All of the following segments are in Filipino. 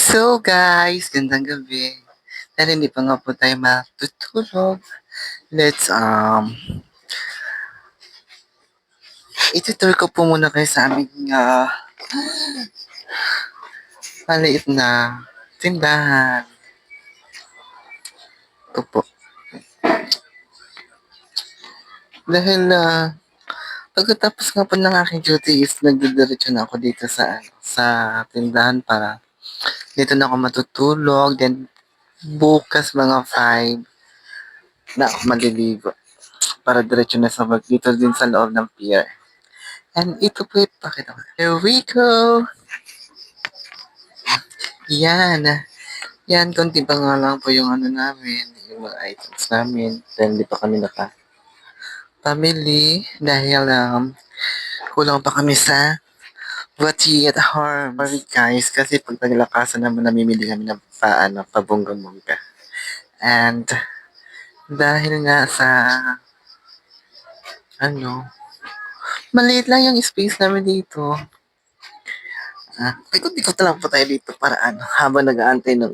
So guys, gandang gabi. Dahil hindi pa nga po tayo matutulog. Let's itutur ko po muna kayo sa aming maliit na tindahan. Ito po. Dahil pagkatapos nga po ng aking duty is nagdidiretso na ako dito sa tindahan para dito na ako matutulog. Then bukas mga 5 na ako maliligo para diretso na sa work dito din sa loob ng pier. And ito po ipakita ko. Here we go! Yan. Yan, konti pa nga lang po yung namin, yung mga items namin. Then, di pa kami naka-family dahil kulang pa kami sa wati at harm. Sorry guys, kasi pag naglakasan naman namimili kami ng pabongga-bongga. And, dahil nga sa, maliit lang yung space namin dito. Ikot-ikot na lang po tayo dito para habang nag-aantay ng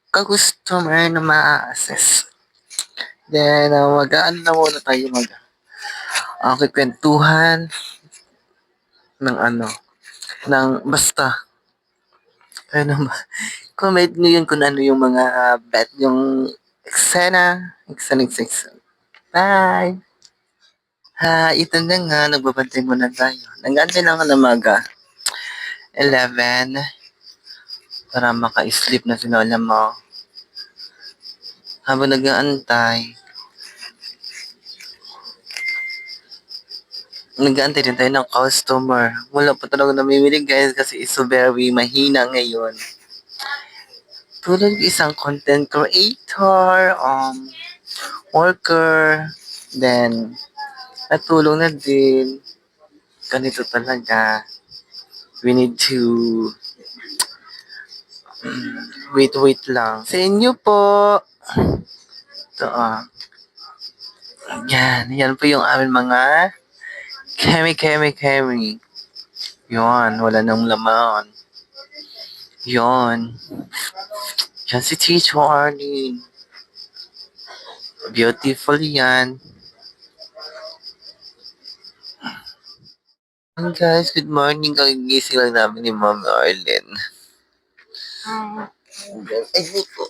ka-customer na ma-assess. Then, mag-ano na muna tayo kikwentuhan ng ng basta. Comment nyo yun kung ano yung mga bet, yung eksena. Bye! Ito na nga, nagbabantay muna tayo. Nag-aantay lang ako ng 11 para maka-sleep na sila, alam mo. Habang nag-aantay din tayo ng customer. Wala pa talaga namimili guys kasi it's so very mahina ngayon. Tulad isang content creator, worker, then natulong na din. Ganito talaga. We need to wait lang. Sa inyo po. Ito Yan po yung amin mga kemi. Yon, wala nang laman. Yon. Yan si Teacher Arlene. Beautiful yan. Guys, good morning. Kagigising lang namin ni Ma'am Arlene. Ay, po.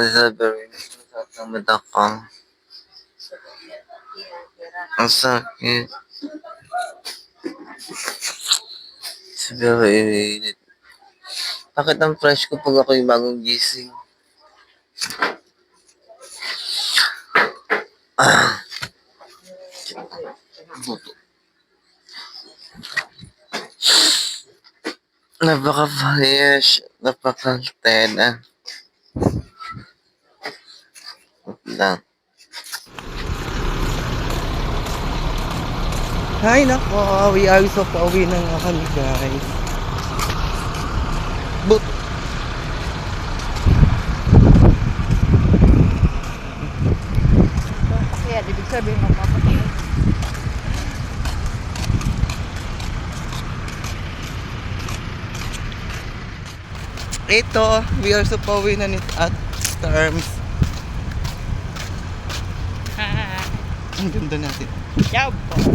Sabi natamad ako. Ang sakit. Sabi, bakit ang fresh ko pag ako yung bagong gising? Napaka-fresh. Napaka-tena. Lang. Hi nako, we are so pauwi na nga kami guys. But kaya ibig sabihin magpapatay. ito, we are so pauwi na at Starms. Ang ganda natin. Ciao, boss.